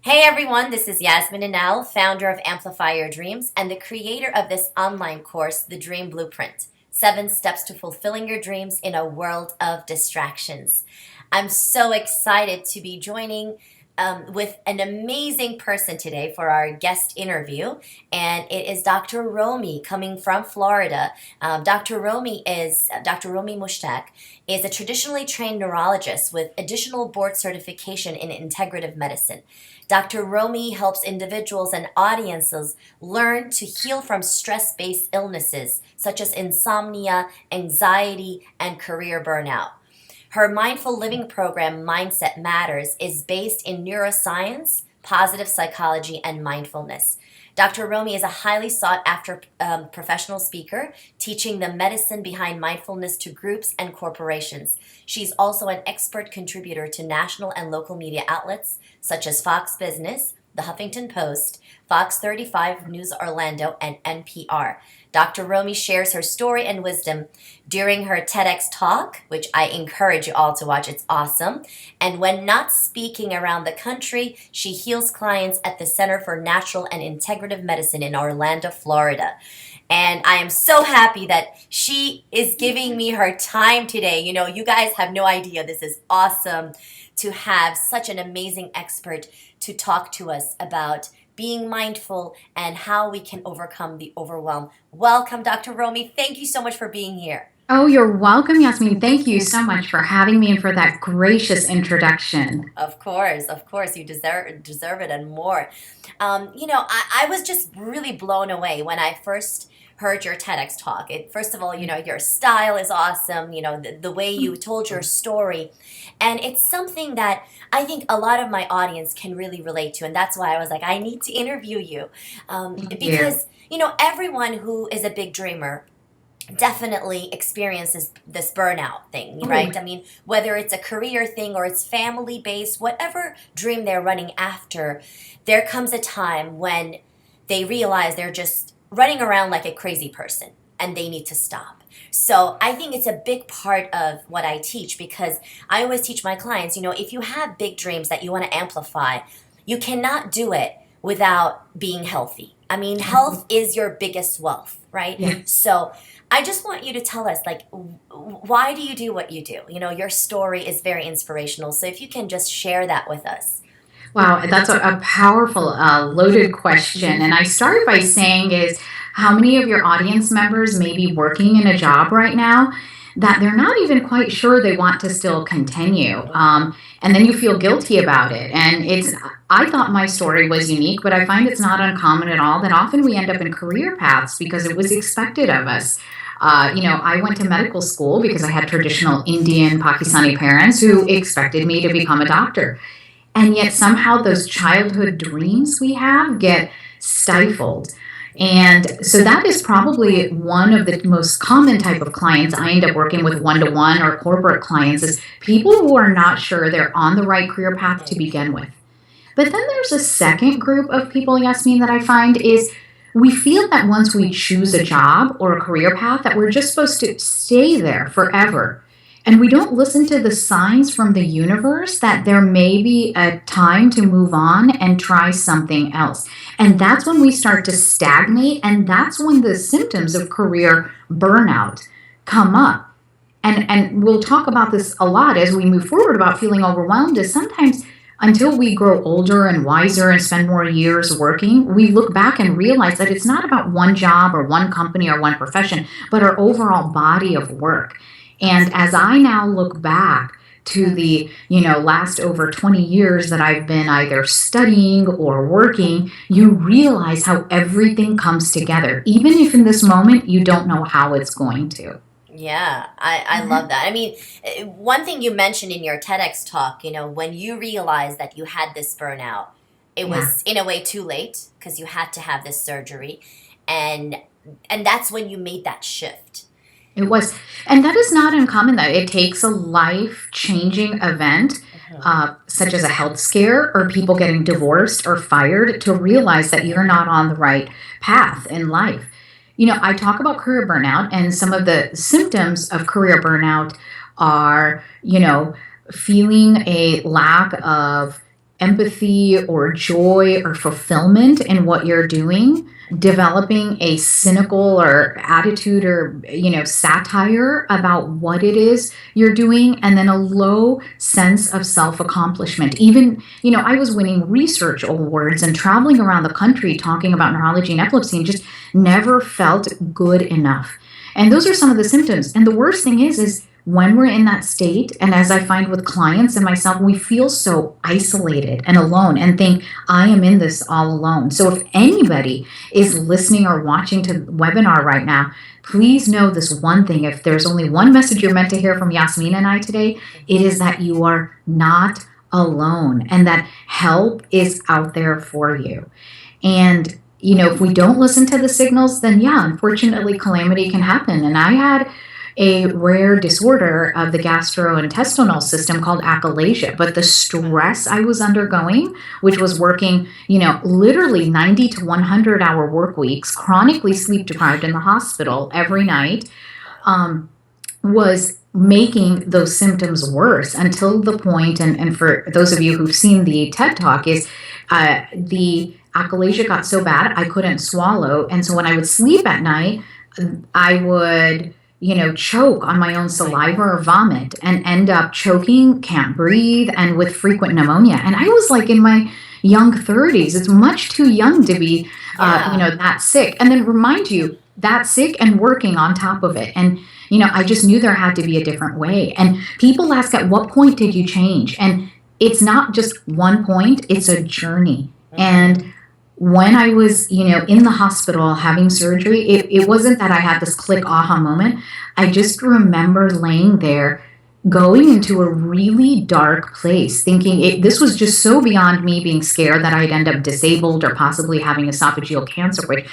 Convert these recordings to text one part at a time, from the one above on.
Hey everyone, this is Yasmin Inal, founder of Amplify Your Dreams and the creator of this online course, The Dream Blueprint 7 Steps to Fulfilling Your Dreams in a World of Distractions. I'm so excited to be joining with an amazing person today for our guest interview, and it is Dr. Romie coming from Florida. Dr. Romie Mushtaq is a traditionally trained neurologist with additional board certification in integrative medicine. Dr. Romie helps individuals and audiences learn to heal from stress based illnesses such as insomnia, anxiety, and career burnout. Her mindful living program, Mindset Matters, is based in neuroscience, positive psychology, and mindfulness. Dr. Romie is a highly sought after professional speaker, teaching the medicine behind mindfulness to groups and corporations. She's also an expert contributor to national and local media outlets such as Fox Business, The Huffington Post, Fox 35 News Orlando, and NPR. Dr. Romie shares her story and wisdom during her TEDx talk, which I encourage you all to watch. It's awesome. And when not speaking around the country, she heals clients at the Center for Natural and Integrative Medicine in Orlando, Florida. And I am so happy that she is giving me her time today. You know, you guys have no idea. This is awesome to have such an amazing expert to talk to us about being mindful and how we can overcome the overwhelm. Welcome, Dr. Romie. Thank you so much for being here. Oh, you're welcome, Yasmin. Thank you so much for having me and for that gracious introduction. Of course, you deserve it and more. I was just really blown away when I first heard your TEDx talk. First of all, your style is awesome. The way you told your story, and it's something that I think a lot of my audience can really relate to, and that's why I was like, I need to interview you, Thank you. because everyone who is a big dreamer definitely experiences this burnout thing, Oh, right? I mean, whether it's a career thing or it's family based, whatever dream they're running after, there comes a time when they realize they're just running around like a crazy person and they need to stop. So I think it's a big part of what I teach, because I always teach my clients, if you have big dreams that you want to amplify, you cannot do it without being healthy. I mean, health is your biggest wealth, right? yes. So I just want you to tell us, like, why do you do what you do? Your story is very inspirational. So if you can just share that with us. Wow, that's a powerful, loaded question. And I start by saying is how many of your audience members may be working in a job right now that they're not even quite sure they want to still continue. And then you feel guilty about it. And I thought my story was unique, but I find it's not uncommon at all that often we end up in career paths because it was expected of us. I went to medical school because I had traditional Indian, Pakistani parents who expected me to become a doctor. And yet somehow those childhood dreams we have get stifled. And so that is probably one of the most common type of clients I end up working with one-to-one or corporate clients is people who are not sure they're on the right career path to begin with. But then there's a second group of people, Yasmin, that I find is we feel that once we choose a job or a career path that we're just supposed to stay there forever. And we don't listen to the signs from the universe that there may be a time to move on and try something else. And that's when we start to stagnate, and that's when the symptoms of career burnout come up. And we'll talk about this a lot as we move forward about feeling overwhelmed is sometimes until we grow older and wiser and spend more years working, we look back and realize that it's not about one job or one company or one profession, but our overall body of work. And as I now look back to the, last over 20 years that I've been either studying or working, you realize how everything comes together, even if in this moment you don't know how it's going to. Yeah, I love that. I mean, one thing you mentioned in your TEDx talk, when you realized that you had this burnout, it Yeah. was in a way too late because you had to have this surgery, and and that's when you made that shift. It was. And that is not uncommon, though. It takes a life changing event, Mhm. such as a health scare or people getting divorced or fired, to realize that you're not on the right path in life. I talk about career burnout, and some of the symptoms of career burnout are, feeling a lack of empathy or joy or fulfillment in what you're doing, developing a cynical or attitude or satire about what it is you're doing, and then a low sense of self-accomplishment. Even I was winning research awards and traveling around the country talking about neurology and epilepsy, and just never felt good enough. And those are some of the symptoms. And the worst thing is when we're in that state, and as I find with clients and myself, we feel so isolated and alone and think, I am in this all alone. So if anybody is listening or watching to the webinar right now, please know this one thing. If there's only one message you're meant to hear from Yasmin and I today, it is that you are not alone and that help is out there for you. And if we don't listen to the signals, then yeah, unfortunately, calamity can happen. And I had a rare disorder of the gastrointestinal system called achalasia. But the stress I was undergoing, which was working, literally 90 to 100-hour work weeks, chronically sleep deprived in the hospital every night, was making those symptoms worse until the point, and for those of you who've seen the TED Talk, is the achalasia got so bad I couldn't swallow. And so when I would sleep at night, I would choke on my own saliva or vomit and end up choking, can't breathe, and with frequent pneumonia. And I was like in my young 30s. It's much too young to be, that sick. And then remind you, that sick and working on top of it. And, I just knew there had to be a different way. And people ask, at what point did you change? And it's not just one point, it's a journey. And when I was, in the hospital having surgery, it wasn't that I had this click aha moment. I just remember laying there, going into a really dark place, thinking this was just so beyond me being scared that I'd end up disabled or possibly having esophageal cancer, which,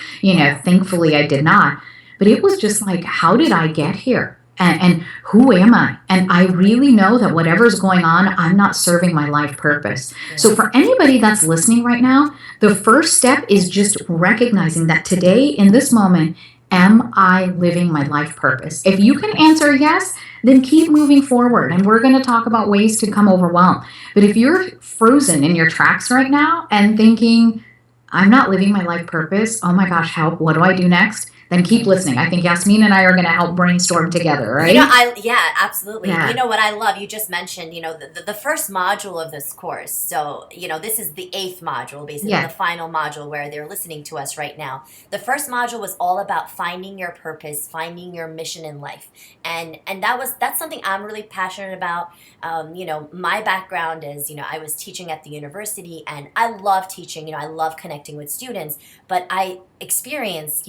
thankfully I did not. But it was just like, how did I get here? And who am I? And I really know that whatever's going on, I'm not serving my life purpose. So for anybody that's listening right now, the first step is just recognizing that today, in this moment, am I living my life purpose? If you can answer yes, then keep moving forward. And we're going to talk about ways to come overwhelmed. But if you're frozen in your tracks right now and thinking, I'm not living my life purpose, oh my gosh, help, what do I do next? Then keep listening. I think Yasmin and I are going to help brainstorm together, right? Yeah, absolutely. Yeah. You know what I love? You just mentioned, the first module of this course. So, this is the 8th module, basically the final module where they're listening to us right now. The first module was all about finding your purpose, finding your mission in life. And that's something I'm really passionate about. My background is, I was teaching at the university, and I love teaching, I love connecting with students, but I experienced,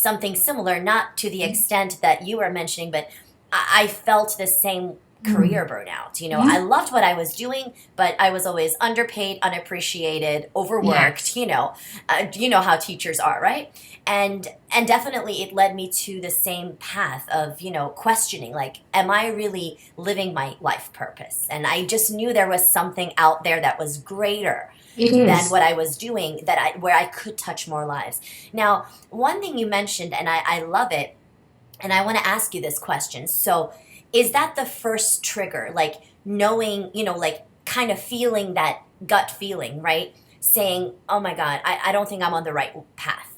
something similar, not to the extent that you are mentioning, but I felt the same career burnout. I loved what I was doing, but I was always underpaid, unappreciated, overworked. Yes. You know how teachers are, right? And definitely it led me to the same path of, questioning, like, am I really living my life purpose? And I just knew there was something out there that was greater than what I was doing, where I could touch more lives. Now, one thing you mentioned, and I love it, and I want to ask you this question. So is that the first trigger, like knowing, like kind of feeling that gut feeling, right? Saying, oh my God, I don't think I'm on the right path.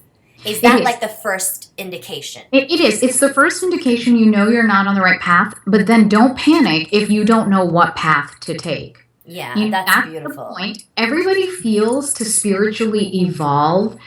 Is that like the first indication? It is. It's the first indication you're not on the right path, but then don't panic if you don't know what path to take. Yeah, that's beautiful. The point. Everybody feels to spiritually evolve,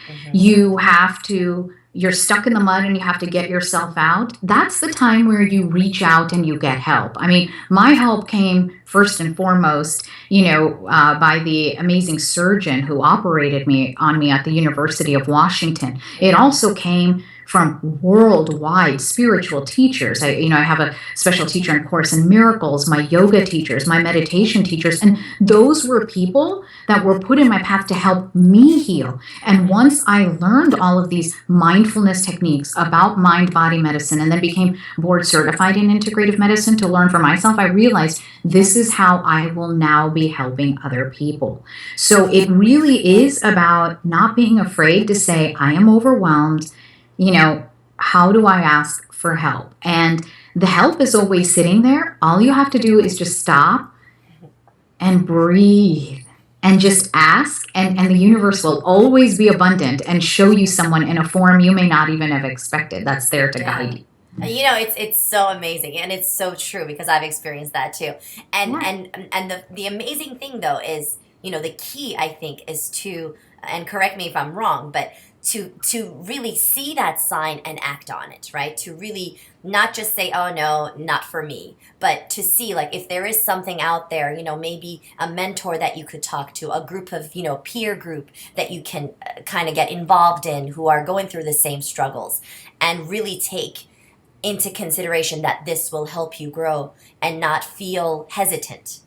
you're stuck in the mud and you have to get yourself out. That's the time where you reach out and you get help. I mean, my help came first and foremost, by the amazing surgeon who operated on me at the University of Washington. It also came from worldwide spiritual teachers. I have a special teacher in Course in Miracles, my yoga teachers, my meditation teachers, and those were people that were put in my path to help me heal. And once I learned all of these mindfulness techniques about mind-body medicine and then became board certified in integrative medicine to learn for myself, I realized this is how I will now be helping other people. So it really is about not being afraid to say, I am overwhelmed. How do I ask for help? And the help is always sitting there. All you have to do is just stop and breathe and just ask, and the universe will always be abundant and show you someone in a form you may not even have expected that's there to guide you. You know, it's so amazing, and it's so true because I've experienced that too. And Yeah. and the amazing thing though is, the key I think is to, and correct me if I'm wrong, but to really see that sign and act on it, right? To really not just say, "Oh no, not for me," but to see like if there is something out there, maybe a mentor that you could talk to, a group of, peer group that you can kind of get involved in who are going through the same struggles, and really take into consideration that this will help you grow and not feel hesitant.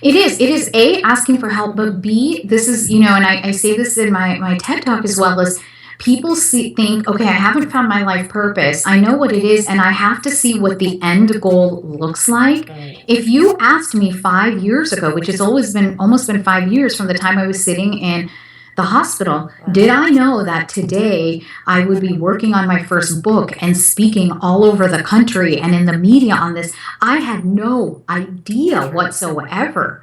It is. It is A, asking for help, but B, this is, and I say this in my TED talk as well, is people think, okay, I haven't found my life purpose. I know what it is, and I have to see what the end goal looks like. If you asked me 5 years ago, which has almost been 5 years from the time I was sitting in the hospital, did I know that today I would be working on my first book and speaking all over the country and in the media on this? I had no idea whatsoever.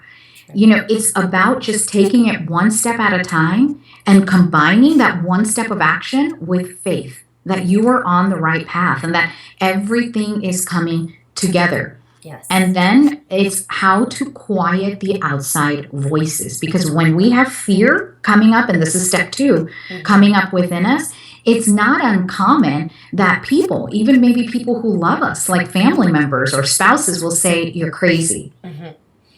It's about just taking it one step at a time and combining that one step of action with faith that you are on the right path and that everything is coming together. Yes. And then it's how to quiet the outside voices. Because when we have fear coming up, and this is step 2, coming up within us, it's not uncommon that people, even maybe people who love us, like family members or spouses, will say, "You're crazy."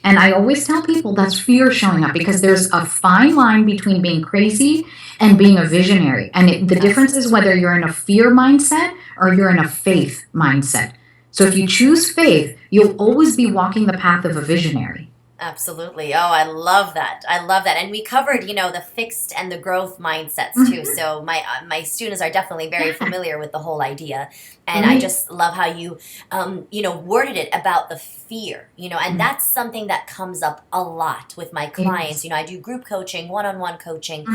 And I always tell people that's fear showing up, because there's a fine line between being crazy and being a visionary. And the difference is whether you're in a fear mindset or you're in a faith mindset. So if you choose faith, you'll always be walking the path of a visionary. Absolutely. Oh, I love that. I love that. And we covered, the fixed and the growth mindsets too. So my students are definitely very familiar with the whole idea. And I just love how you, worded it about the fear, and that's something that comes up a lot with my clients. I do group coaching, one-on-one coaching,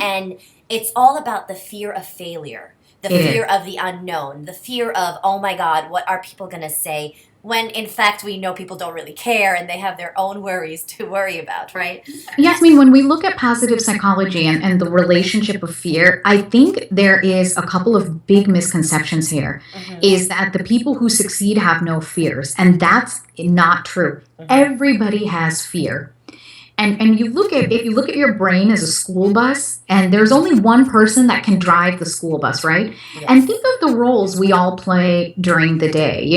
and it's all about the fear of failure. The fear of the unknown, the fear of, oh my God, what are people going to say? When in fact we know people don't really care and they have their own worries to worry about, right? Yes, I mean, when we look at positive psychology and the relationship of fear, I think there is a couple of big misconceptions here. Is that the people who succeed have no fears, and that's not true. Everybody has fear. And if you look at your brain as a school bus, and there's only one person that can drive the school bus, right? Yes. And think of the roles we all play during the day.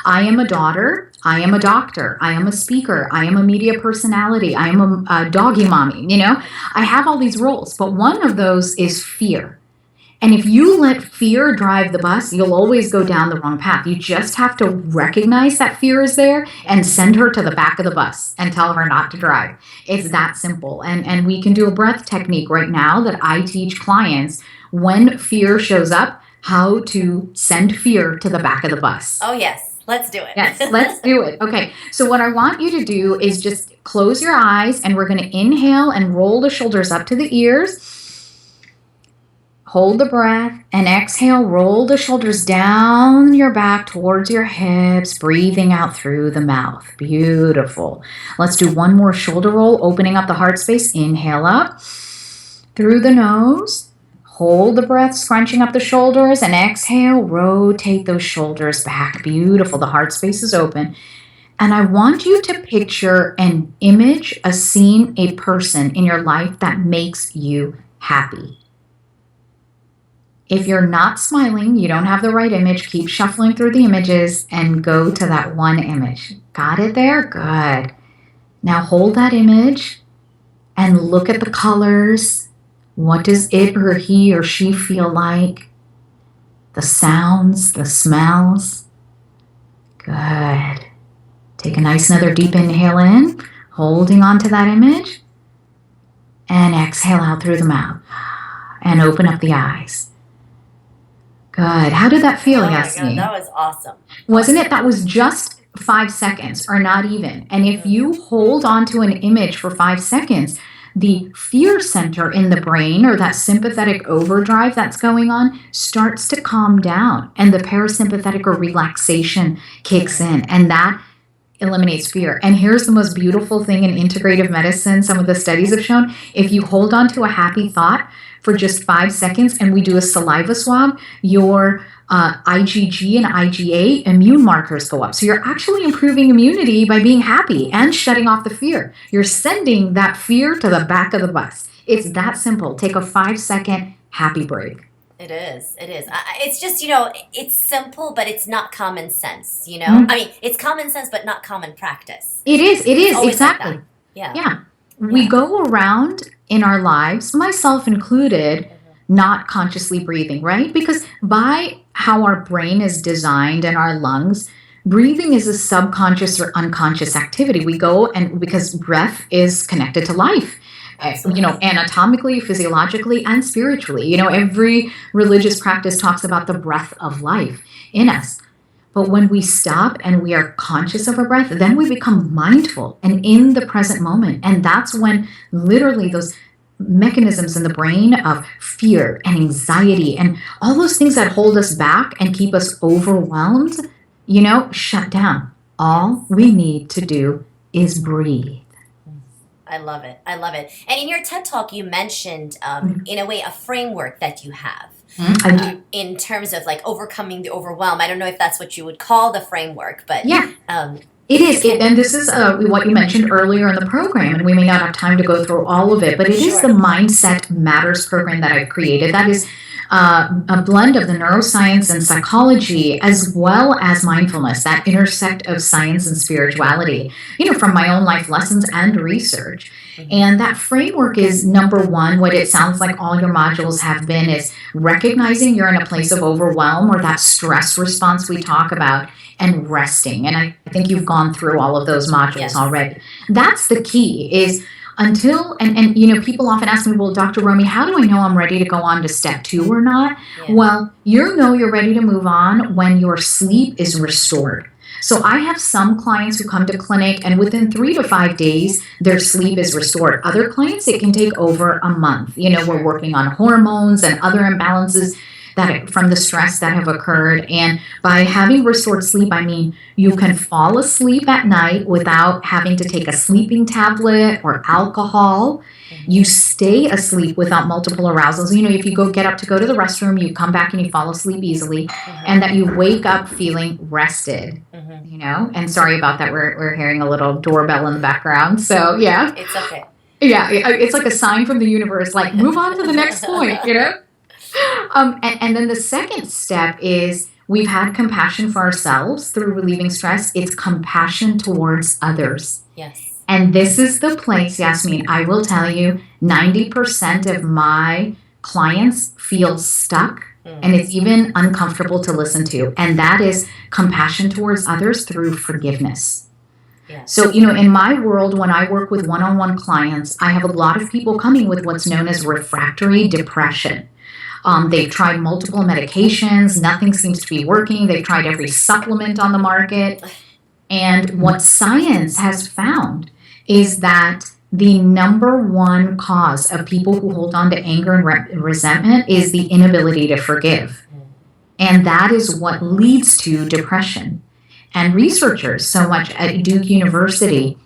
I am a daughter, I am a doctor, I am a speaker, I am a media personality, I am a doggy mommy. I have all these roles, but one of those is fear. And if you let fear drive the bus, you'll always go down the wrong path. You just have to recognize that fear is there and send her to the back of the bus and tell her not to drive. It's that simple. And we can do a breath technique right now that I teach clients when fear shows up, how to send fear to the back of the bus. Oh, yes. Let's do it. Yes, let's do it. Okay, so what I want you to do is just close your eyes, and we're going to inhale and roll the shoulders up to the ears. Hold the breath and exhale. Roll the shoulders down your back towards your hips, breathing out through the mouth. Beautiful. Let's do one more shoulder roll, opening up the heart space. Inhale up through the nose. Hold the breath, scrunching up the shoulders, and exhale. Rotate those shoulders back. Beautiful. The heart space is open. And I want you to picture an image, a scene, a person in your life that makes you happy. If you're not smiling, you don't have the right image, keep shuffling through the images and go to that one image. Got it there? Good. Now hold that image and look at the colors. What does it or he or she feel like? The sounds, the smells. Good. Take a nice another deep inhale in, holding on to that image. And exhale out through the mouth. And open up the eyes. Good. How did that feel, Yasmin? That was awesome. Wasn't it? That was just 5 seconds or not even. And if you hold on to an image for 5 seconds, the fear center in the brain, or that sympathetic overdrive that's going on, starts to calm down, and the parasympathetic or relaxation kicks in. And that eliminates fear. And here's the most beautiful thing in integrative medicine. Some of the studies have shown if you hold on to a happy thought for just 5 seconds and we do a saliva swab, your IgG and IgA immune markers go up. So you're actually improving immunity by being happy and shutting off the fear. You're sending that fear to the back of the bus. It's that simple. Take a 5-second happy break. It is. It is. It's just, it's simple, but it's not common sense, Mm-hmm. I mean, it's common sense, but not common practice. It is. Exactly. Like yeah. Yeah. We go around in our lives, myself included, not consciously breathing, right? Because by how our brain is designed and our lungs, breathing is a subconscious or unconscious activity. We go and because breath is connected to life. Anatomically, physiologically, and spiritually. Every religious practice talks about the breath of life in us. But when we stop and we are conscious of our breath, then we become mindful and in the present moment. And that's when literally those mechanisms in the brain of fear and anxiety and all those things that hold us back and keep us overwhelmed, shut down. All we need to do is breathe. I love it. I love it. And in your TED Talk, you mentioned, in a way, a framework that you have in terms of like overcoming the overwhelm. I don't know if that's what you would call the framework, but yeah, it is. And this is what you mentioned earlier in the program, and we may not have time to go through all of it, but it is the Mindset Matters program that I've created. That is a blend of the neuroscience and psychology as well as mindfulness, that intersect of science and spirituality, from my own life lessons and research. And that framework is number one, what it sounds like all your modules have been is recognizing you're in a place of overwhelm or that stress response we talk about and resting. And I think you've gone through all of those modules already. That's the key is until, and people often ask me, well, Dr. Romie, how do I know I'm ready to go on to step 2 or not? Yeah. Well, you're ready to move on when your sleep is restored. So I have some clients who come to clinic and within 3 to 5 days, their sleep is restored. Other clients, it can take over a month. We're working on hormones and other imbalances that from the stress that have occurred. And by having restored sleep, I mean, you can fall asleep at night without having to take a sleeping tablet or alcohol. You stay asleep without multiple arousals. If you get up to go to the restroom, you come back and you fall asleep easily, and that you wake up feeling rested. And sorry about that. We're hearing a little doorbell in the background. So yeah, it's okay. Yeah, it's like a sign from the universe, like move on to the next point. And then the second step is we've had compassion for ourselves through relieving stress. It's compassion towards others. Yes. And this is the place, Yasmin, I will tell you, 90% of my clients feel stuck and it's even uncomfortable to listen to. And that is compassion towards others through forgiveness. Yes. So, in my world, when I work with one-on-one clients, I have a lot of people coming with what's known as refractory depression. They've tried multiple medications. Nothing seems to be working. They've tried every supplement on the market. And what science has found is that the number one cause of people who hold on to anger and resentment is the inability to forgive. And that is what leads to depression. And researchers, so much at Duke University,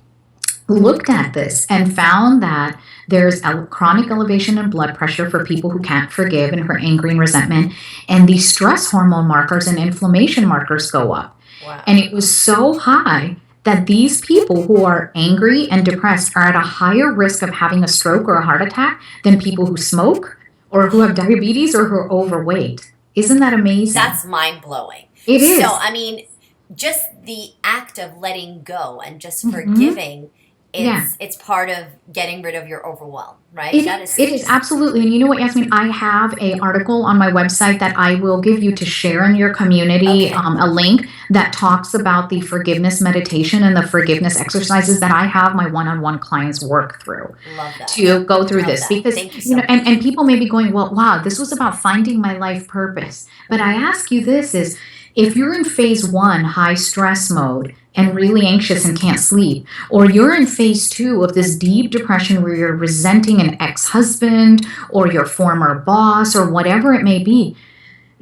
looked at this and found that there's a chronic elevation in blood pressure for people who can't forgive and for anger and resentment. And the stress hormone markers and inflammation markers go up. Wow. And it was so high that these people who are angry and depressed are at a higher risk of having a stroke or a heart attack than people who smoke or who have diabetes or who are overweight. Isn't that amazing? That's mind-blowing. It is. So, I mean, just the act of letting go and just forgiving, it's part of getting rid of your overwhelm, right? It is absolutely. And you know what, Yasmin? I have an article on my website that I will give you to share in your community, a link that talks about the forgiveness meditation and the forgiveness exercises that I have my one-on-one clients work through. Love that. To go through this. Because, thank you so much. And people may be going, well, wow, this was about finding my life purpose. But I ask you this is, if you're in phase 1, high stress mode, and really anxious and can't sleep, or you're in phase 2 of this deep depression where you're resenting an ex-husband or your former boss or whatever it may be,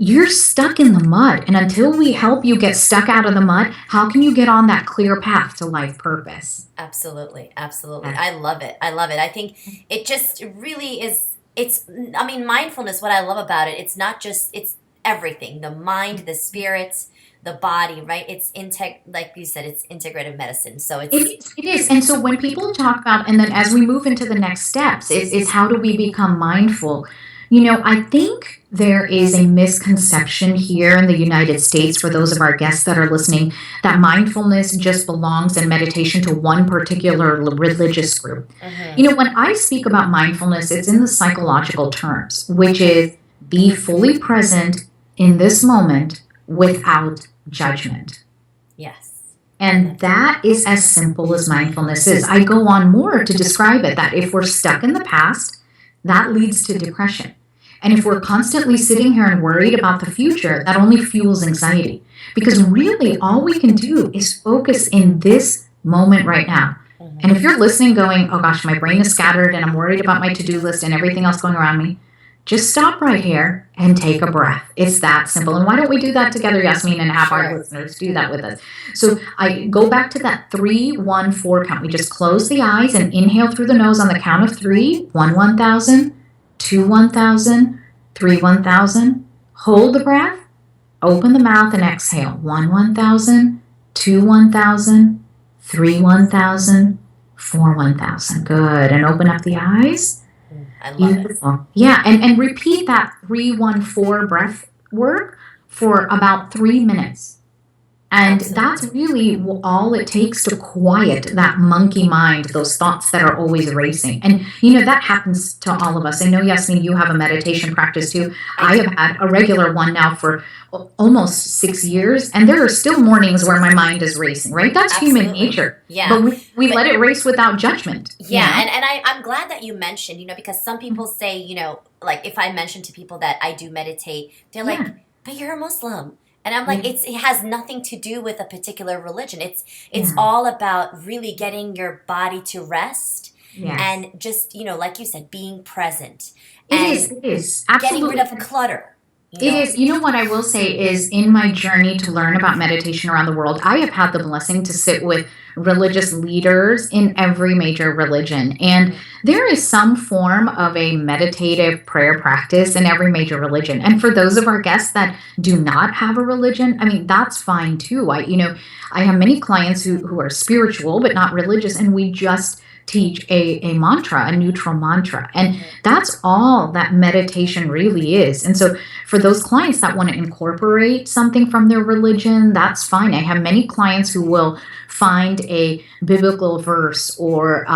you're stuck in the mud. And until we help you get stuck out of the mud, how can you get on that clear path to life purpose? Absolutely. Absolutely. Yeah. I love it. I love it. I think it just really is. I mean, mindfulness, what I love about it, it's not just, it's everything, the mind, the spirit, the body, right? Like you said, it's integrative medicine. So It is. It is. And so when people talk about, and then as we move into the next steps, is how do we become mindful? I think there is a misconception here in the United States for those of our guests that are listening that mindfulness just belongs in meditation to one particular religious group. When I speak about mindfulness, it's in the psychological terms, which is be fully present in this moment without judgment. yes. And that is as simple as mindfulness is. I go on more to describe it that if we're stuck in the past, that leads to depression. And if we're constantly sitting here and worried about the future, that only fuels anxiety. Because really, all we can do is focus in this moment right now. And if you're listening going, oh gosh, my brain is scattered and I'm worried about my to-do list and everything else going around me, just stop right here and take a breath. It's that simple. And why don't we do that together, Yasmin, and have our listeners do that with us? So I go back to that 3-1-4 count. We just close the eyes and inhale through the nose on the count of 3. 1, 1,000, 2, 1,000, 3, 1,000. Hold the breath, open the mouth and exhale. 1, 1,000, 2, 1,000, 3, 1,000, 4, 1,000. Good. And open up the eyes. I love Beautiful. It. Yeah, and repeat that 3-1-4 breath work for about 3 minutes. And that's really all it takes to quiet that monkey mind, those thoughts that are always racing. And, that happens to all of us. I know, Yasmin, you have a meditation practice too. I have had a regular one now for almost 6 years. And there are still mornings where my mind is racing, right? That's human nature. Yeah. But we let it race without judgment. Yeah. And I'm glad that you mentioned, because some people say, like if I mention to people that I do meditate, they're like, but you're a Muslim. And I'm like, it has nothing to do with a particular religion. It's all about really getting your body to rest and just, like you said, being present. It is. Absolutely. Getting rid of clutter. It is. What I will say is in my journey to learn about meditation around the world, I have had the blessing to sit with religious leaders in every major religion. And there is some form of a meditative prayer practice in every major religion. And for those of our guests that do not have a religion, I mean, that's fine too. I have many clients who are spiritual but not religious, and we just teach a mantra, a neutral mantra. And that's all that meditation really is. And so for those clients that want to incorporate something from their religion, that's fine. I have many clients who will find a biblical verse or,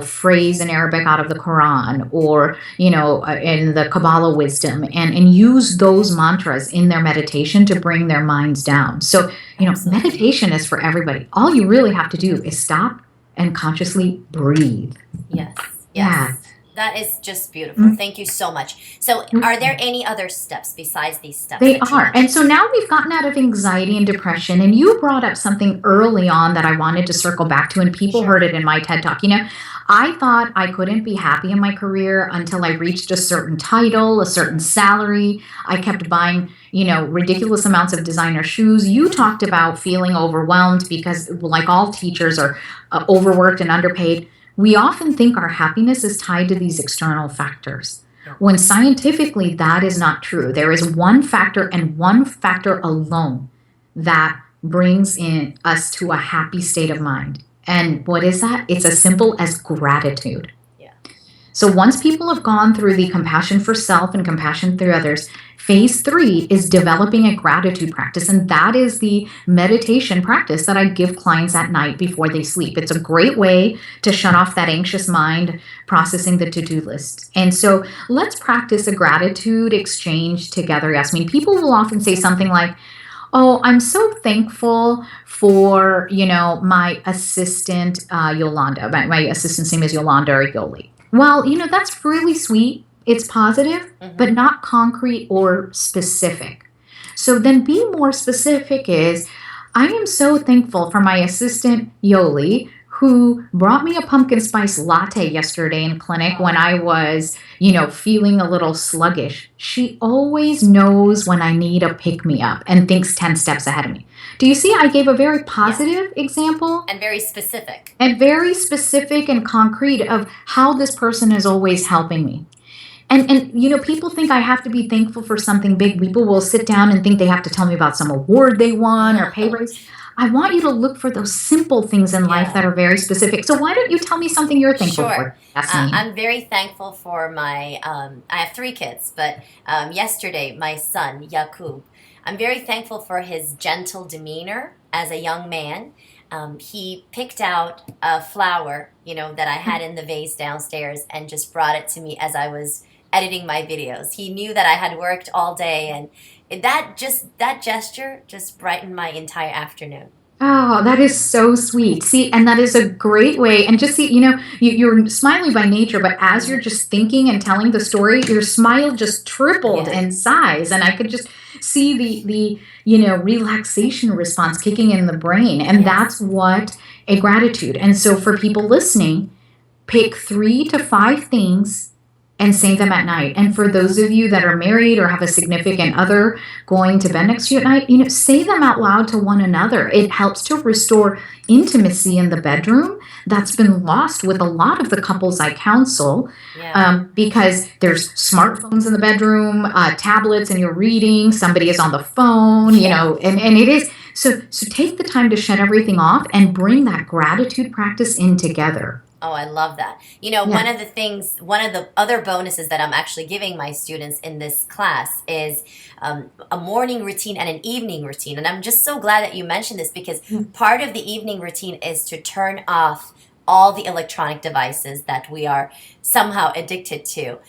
phrase in Arabic out of the Quran or, in the Kabbalah wisdom and use those mantras in their meditation to bring their minds down. So, meditation is for everybody. All you really have to do is stop and consciously breathe. Yes. Yeah. That is just beautiful. Thank you so much. So are there any other steps besides these steps? They are. And so now we've gotten out of anxiety and depression, and you brought up something early on that I wanted to circle back to, and people heard it in my TED Talk. I thought I couldn't be happy in my career until I reached a certain title, a certain salary. I kept buying, ridiculous amounts of designer shoes. You talked about feeling overwhelmed because, like all teachers, are overworked and underpaid. We often think our happiness is tied to these external factors, when scientifically that is not true. There is one factor and one factor alone that brings in us to a happy state of mind. And what is that? It's as simple as gratitude. Yeah. So once people have gone through the compassion for self and compassion through others, phase 3 is developing a gratitude practice. And that is the meditation practice that I give clients at night before they sleep. It's a great way to shut off that anxious mind processing the to-do list. And so let's practice a gratitude exchange together, Yasmin. People will often say something like, oh, I'm so thankful for, my assistant, Yolanda. My assistant's name is Yolanda or Yoli. Well, that's really sweet. It's positive, but not concrete or specific. So then being more specific is, I am so thankful for my assistant, Yoli, who brought me a pumpkin spice latte yesterday in clinic when I was, feeling a little sluggish. She always knows when I need a pick me up and thinks 10 steps ahead of me. Do you see? I gave a very Yeah. positive example And very specific. and very specific and concrete of how this person is always helping me. And people think I have to be thankful for something big. People will sit down and think they have to tell me about some award they won or pay raise. I want you to look for those simple things in life that are very specific. So why don't you tell me something you're thankful for? I'm very thankful for I have 3 kids, but yesterday, my son, Yakub, I'm very thankful for his gentle demeanor as a young man. He picked out a flower, that I had in the vase downstairs and just brought it to me as I was editing my videos. He knew that I had worked all day, and that gesture just brightened my entire afternoon. Oh, that is so sweet. See, and that is a great way. And just see, you're smiling by nature, but as you're just thinking and telling the story, your smile just tripled in size. And I could just see the relaxation response kicking in the brain. And that's what a gratitude. And so for people listening, pick 3 to 5 things and say them at night. And for those of you that are married or have a significant other going to bed next to you at night, say them out loud to one another. It helps to restore intimacy in the bedroom that's been lost with a lot of the couples I counsel, because there's smartphones in the bedroom, tablets, and you're reading, somebody is on the phone, and it is. So take the time to shut everything off and bring that gratitude practice in together. Oh, I love that. One of the other bonuses that I'm actually giving my students in this class is a morning routine and an evening routine. And I'm just so glad that you mentioned this, because part of the evening routine is to turn off all the electronic devices that we are somehow addicted to,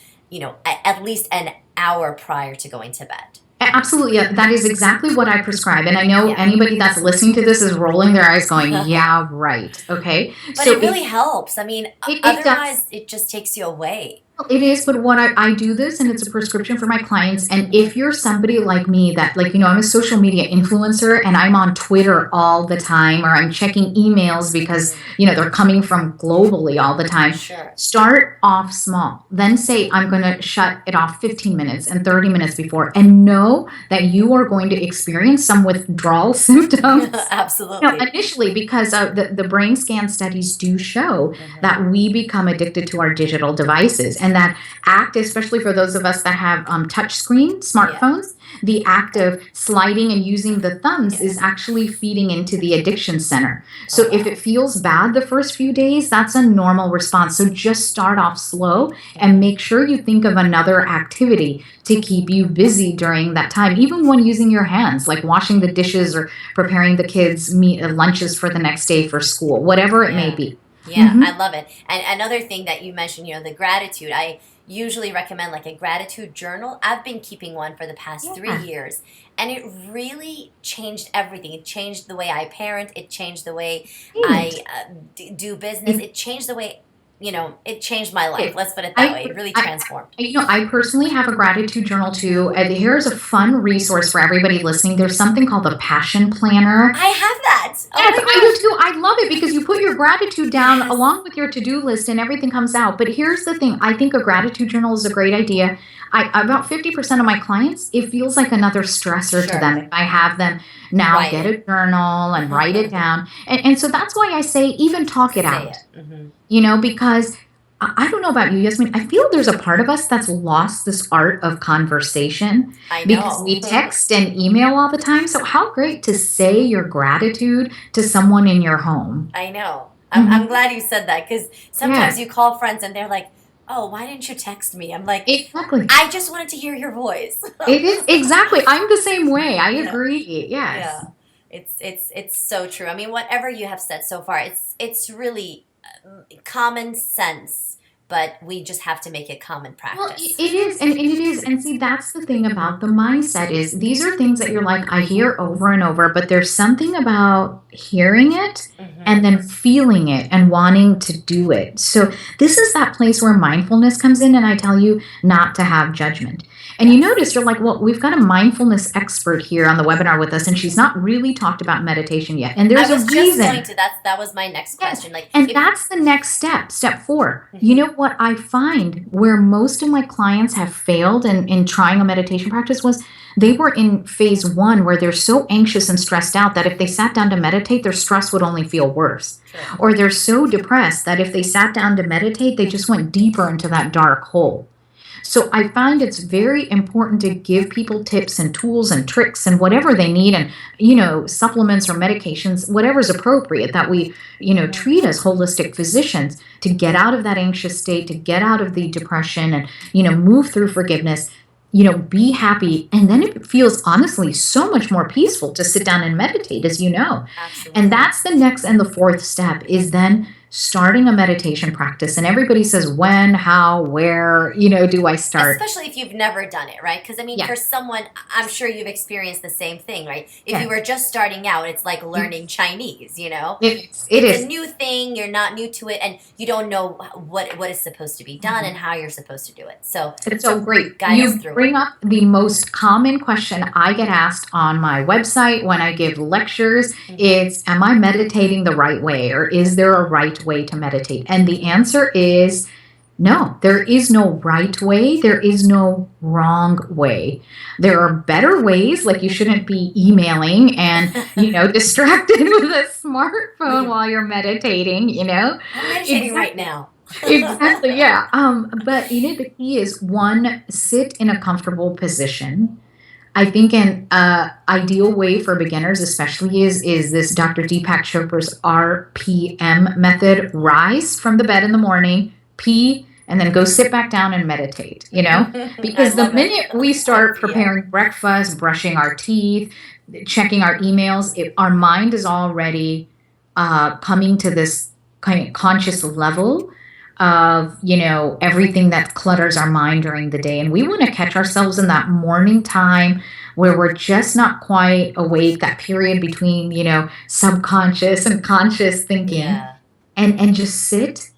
at least an hour prior to going to bed. Absolutely. Yeah, that is exactly what I prescribe. And I know anybody that's listening to this is rolling their eyes going, yeah, right. Okay. But so it really helps. I mean, otherwise it just takes you away. It is, but what I do this, and it's a prescription for my clients. And if you're somebody like me that, I'm a social media influencer and I'm on Twitter all the time, or I'm checking emails because, they're coming from globally all the time. Sure. Start off small. Then say, I'm going to shut it off 15 minutes and 30 minutes before, and know that you are going to experience some withdrawal symptoms. Absolutely. Initially, because the brain scan studies do show that we become addicted to our digital devices. And that act, especially for those of us that have touch screen smartphones, the act of sliding and using the thumbs is actually feeding into the addiction center. So if it feels bad the first few days, that's a normal response. So just start off slow and make sure you think of another activity to keep you busy during that time, even when using your hands, like washing the dishes or preparing the kids' lunches for the next day for school, whatever it may be. Yeah, I love it. And another thing that you mentioned, the gratitude, I usually recommend like a gratitude journal. I've been keeping one for the past 3 years, and it really changed everything. It changed the way I parent. It changed the way I do business. It changed the way, it changed my life. Let's put it that way. It really transformed. I personally have a gratitude journal too. And here's a fun resource for everybody listening. There's something called the Passion Planner. I have that. Yes, I do too. I love it because you put your gratitude down along with your to-do list and everything comes out. But here's the thing. I think a gratitude journal is a great idea. About 50% of my clients, it feels like another stressor to them if I have them now get a journal and write it down. And so that's why I say even talk it out. Because I don't know about you, Yasmin. I feel there's a part of us that's lost this art of conversation because we text and email all the time. So how great to say your gratitude to someone in your home. I know. I'm glad you said that, because sometimes you call friends and they're like, oh, why didn't you text me? I'm like, exactly. I just wanted to hear your voice. It is exactly. I'm the same way. I agree. Yes. Yeah. It's so true. I mean, whatever you have said so far, it's really common sense, but we just have to make it common practice. Well, it is, and it is, and see, that's the thing about the mindset is these are things that you're like, I hear over and over, but there's something about hearing it and then feeling it and wanting to do it. So this is that place where mindfulness comes in, and I tell you not to have judgment. And you notice you're like, well, we've got a mindfulness expert here on the webinar with us, and she's not really talked about meditation yet. And there's I was a just reason. going to. That was my next question. Like, And that's the next step, step 4. You know what I find where most of my clients have failed in trying a meditation practice was they were in phase 1 where they're so anxious and stressed out that if they sat down to meditate, their stress would only feel worse. Sure. Or they're so depressed that if they sat down to meditate, they just went deeper into that dark hole. So I find it's very important to give people tips and tools and tricks and whatever they need, and, supplements or medications, whatever's appropriate, that we, treat as holistic physicians to get out of that anxious state, to get out of the depression and, move through forgiveness, be happy. And then it feels honestly so much more peaceful to sit down and meditate, as you know. Absolutely. And that's the next and the 4th step is then starting a meditation practice. And everybody says, when, how, where, do I start? Especially if you've never done it, right? Because, for someone, I'm sure you've experienced the same thing, right? If you were just starting out, it's like learning Chinese, It's a new thing. You're not new to it, and you don't know what is supposed to be done and how you're supposed to do it. So it's so great. Guide us You through bring up the most common question I get asked on my website when I give lectures. It's, am I meditating the right way, or is there a right way to meditate? And the answer is no. There is no right way. There is no wrong way. There are better ways, like you shouldn't be emailing and, distracted with a smartphone while you're meditating, I'm meditating right now. Exactly, yeah. But the key is, 1, sit in a comfortable position. I think an ideal way for beginners especially is this Dr. Deepak Chopra's RPM method. Rise from the bed in the morning, pee, and then go sit back down and meditate, Because the minute we start preparing breakfast, brushing our teeth, checking our emails, our mind is already coming to this kind of conscious level of, everything that clutters our mind during the day. And we want to catch ourselves in that morning time where we're just not quite awake, that period between, subconscious and conscious thinking, and just sit.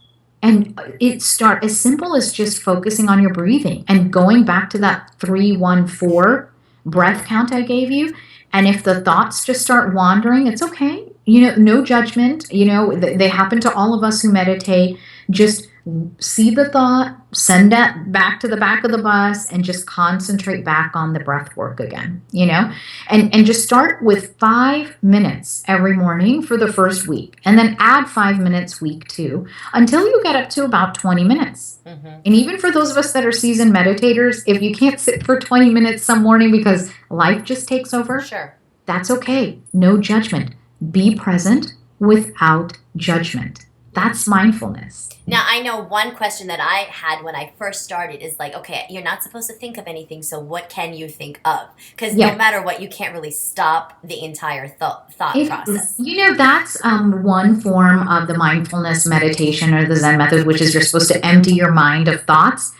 And it start as simple as just focusing on your breathing and going back to that 3-1-4 breath count I gave you. And if the thoughts just start wandering, it's okay. No judgment. They happen to all of us who meditate. Just see the thought, send that back to the back of the bus, and just concentrate back on the breath work again, and just start with 5 minutes every morning for the first week, and then add 5 minutes week 2 until you get up to about 20 minutes. And even for those of us that are seasoned meditators, if you can't sit for 20 minutes some morning because life just takes over, sure, that's okay. No judgment. Be present without judgment. That's mindfulness. Now, I know one question that I had when I first started is like, okay, you're not supposed to think of anything, so what can you think of? Because no matter what, you can't really stop the entire thought process. That's one form of the mindfulness meditation or the Zen method, which is you're supposed to empty your mind of thoughts.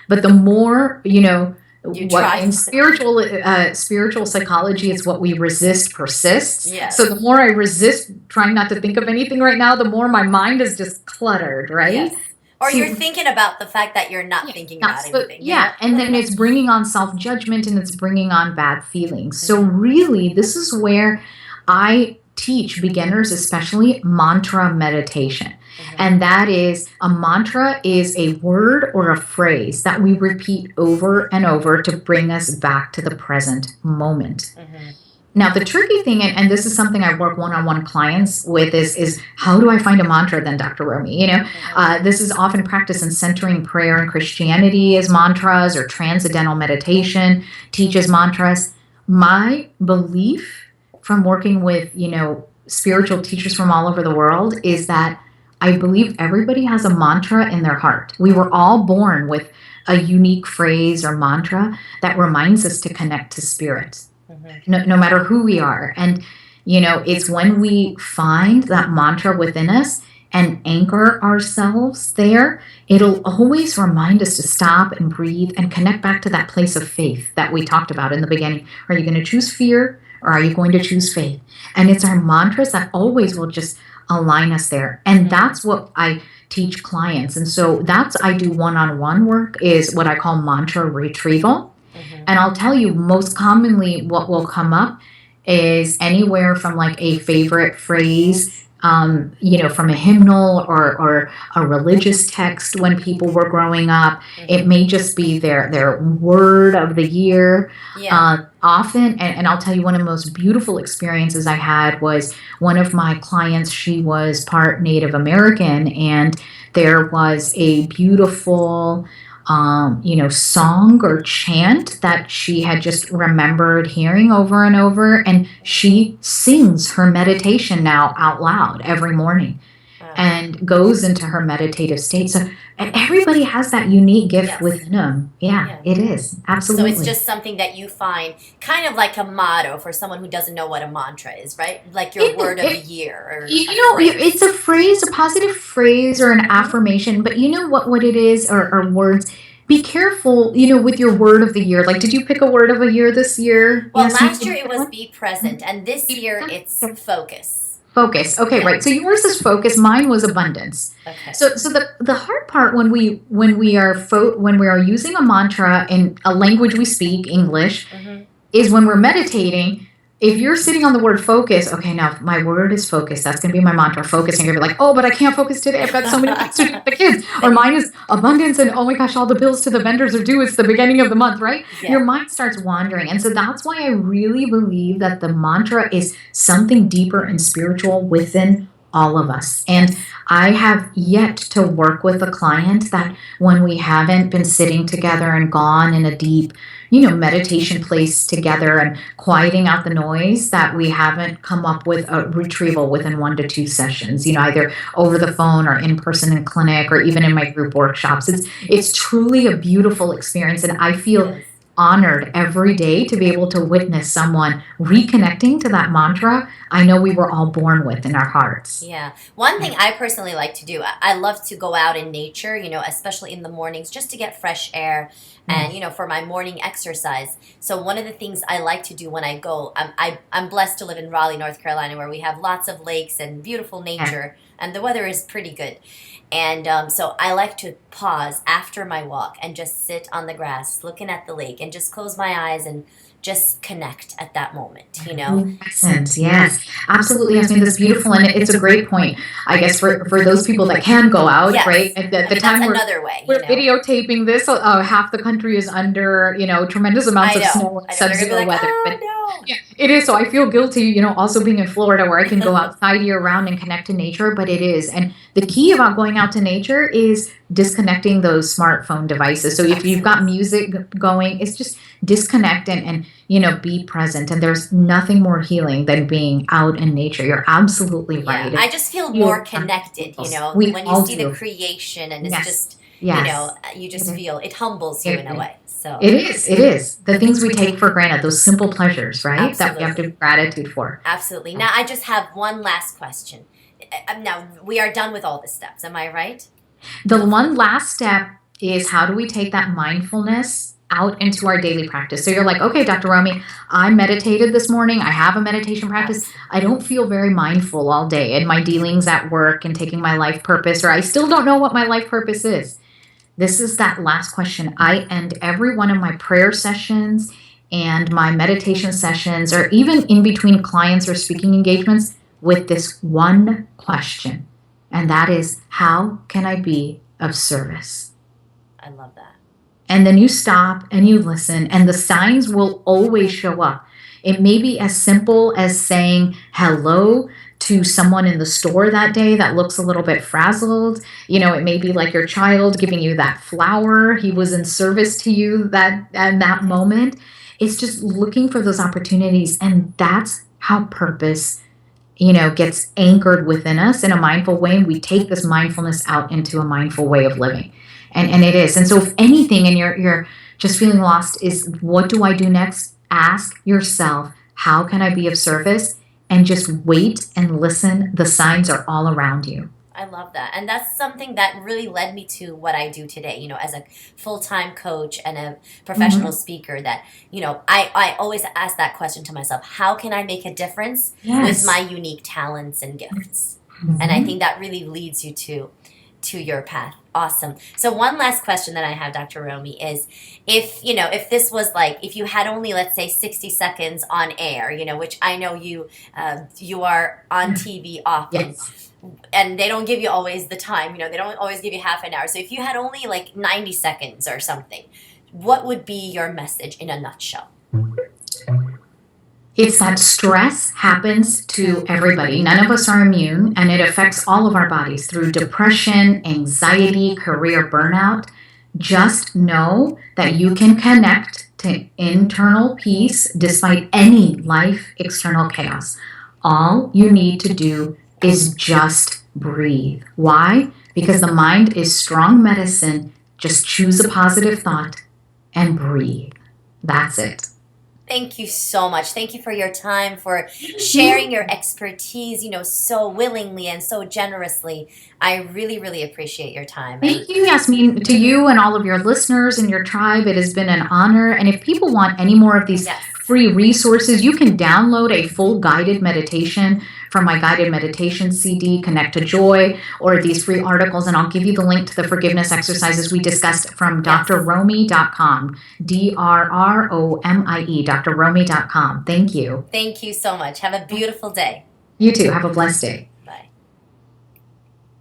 But the more, in spiritual psychology, it's what we resist persists. Yes. So the more I resist trying not to think of anything right now, the more my mind is just cluttered, right? Yes. Or you're thinking about the fact that you're not thinking about anything. And then it's bringing on self-judgment and it's bringing on bad feelings. So really, this is where I teach beginners, especially, mantra meditation. And that is, a mantra is a word or a phrase that we repeat over and over to bring us back to the present moment. Now, the tricky thing, and this is something I work one-on-one clients with, is how do I find a mantra then, Dr. Romie? This is often practiced in centering prayer and Christianity as mantras, or transcendental meditation teaches mantras. My belief from working with, spiritual teachers from all over the world is that I believe everybody has a mantra in their heart. We were all born with a unique phrase or mantra that reminds us to connect to spirit, no matter who we are. And, it's when we find that mantra within us and anchor ourselves there, it'll always remind us to stop and breathe and connect back to that place of faith that we talked about in the beginning. Are you going to choose fear, or are you going to choose faith? And it's our mantras that always will just align us there. And that's what I teach clients. And so I do one-on-one work, is what I call mantra retrieval. Mm-hmm. And I'll tell you, most commonly, what will come up is anywhere from like a favorite phrase, from a hymnal or a religious text when people were growing up. It may just be their word of the year. Yeah. Often, and I'll tell you, one of the most beautiful experiences I had was one of my clients. She was part Native American, and there was a beautiful song or chant that she had just remembered hearing over and over. And she sings her meditation now out loud every morning Wow. and goes into her meditative state. So, and everybody has that unique gift Yes. within them. Yeah, it is. Absolutely. So it's just something that you find kind of like a motto for someone who doesn't know what a mantra is, right? Like your word of the year or a phrase. It's a phrase, a positive phrase or an affirmation, but you know what it is, or words. Be careful, with your word of the year. Like, did you pick a word of a year this year? Well, Yes, last year it was be present, and this year it's focus. Focus. Okay, right. So yours is focus. Mine was abundance. Okay. So the hard part when we are using a mantra in a language we speak, English, Mm-hmm. is when we're meditating. If you're sitting on the word focus, okay, now my word is focus. That's going to be my mantra, focus. And you're going to be like, oh, but I can't focus today. I've got so many things to do with the kids. Or mine is abundance and oh my gosh, all the bills to the vendors are due. It's the beginning of the month, right? Yeah. Your mind starts wandering. And so that's why I really believe that the mantra is something deeper and spiritual within all of us. And I have yet to work with a client that when we haven't been sitting together and gone in a deep, meditation place together and quieting out the noise, that we haven't come up with a retrieval within 1 to 2 sessions, either over the phone or in person in clinic or even in my group workshops. It's truly a beautiful experience. And I feel honored every day to be able to witness someone reconnecting to that mantra I know we were all born with in our hearts. Yeah. One thing I personally like to do, I love to go out in nature, especially in the mornings, just to get fresh air and, for my morning exercise. So one of the things I like to do when I go, I'm blessed to live in Raleigh, North Carolina, where we have lots of lakes and beautiful nature, and the weather is pretty good. And so I like to pause after my walk and just sit on the grass looking at the lake and just close my eyes and just connect at that moment, Excellent. Yes, absolutely. I mean, that's beautiful. And it's a great point, I guess, for those people that can go out, right? At the time that's another way. We're videotaping this. Half the country is under, tremendous amounts of snow and sub-zero weather. But yeah, it is. So I feel guilty, also being in Florida where I can go outside year round and connect to nature, but it is. And the key about going out to nature is disconnecting those smartphone devices. So if you've got music going, it's just disconnect and be present. And there's nothing more healing than being out in nature. You're absolutely right. I just feel more connected, when you see the creation and it's just, you just feel it humbles you in a way. So it is. The things we take for granted, those simple pleasures, right? That we have to have gratitude for. Absolutely. Now, I just have one last question. Now, we are done with all the steps. Am I right? The one last step is, how do we take that mindfulness out into our daily practice? So you're like, okay, Dr. Romie, I meditated this morning. I have a meditation practice. I don't feel very mindful all day in my dealings at work and taking my life purpose, or I still don't know what my life purpose is. This is that last question. I end every one of my prayer sessions and my meditation sessions, or even in between clients or speaking engagements, with this one question. And that is, how can I be of service? I love that. And then you stop and you listen, and the signs will always show up. It may be as simple as saying hello to someone in the store that day that looks a little bit frazzled. It may be like your child giving you that flower. He was in service to you that moment. It's just looking for those opportunities. And that's how purpose gets anchored within us in a mindful way. And we take this mindfulness out into a mindful way of living. And it is. And so if anything, and you're just feeling lost, is what do I do next? Ask yourself, how can I be of service? And just wait and listen. The signs are all around you. I love that. And that's something that really led me to what I do today, as a full-time coach and a professional speaker, that, I always ask that question to myself, how can I make a difference with my unique talents and gifts? And I think that really leads you to to your path. Awesome. So one last question that I have, Dr. Romie, is if this was like, if you had only, let's say, 60 seconds on air, which I know you are on TV often. Yes. And they don't give you always the time, they don't always give you half an hour. So if you had only like 90 seconds or something, what would be your message in a nutshell? It's that stress happens to everybody. None of us are immune, and it affects all of our bodies through depression, anxiety, career burnout. Just know that you can connect to internal peace despite any life external chaos. All you need to do is just breathe. Why? Because the mind is strong medicine. Just choose a positive thought and breathe. That's it. Thank you so much. Thank you for your time, for sharing your expertise, so willingly and so generously. I really, really appreciate your time. Thank you, Yasmin. To you and all of your listeners and your tribe, it has been an honor. And if people want any more of these Yes. free resources, you can download a full guided meditation from my guided meditation CD, Connect to Joy, or these free articles. And I'll give you the link to the forgiveness exercises we discussed from drromie.com, DRROMIE, drromie.com. Thank you. Thank you so much. Have a beautiful day. You too. Have a blessed day.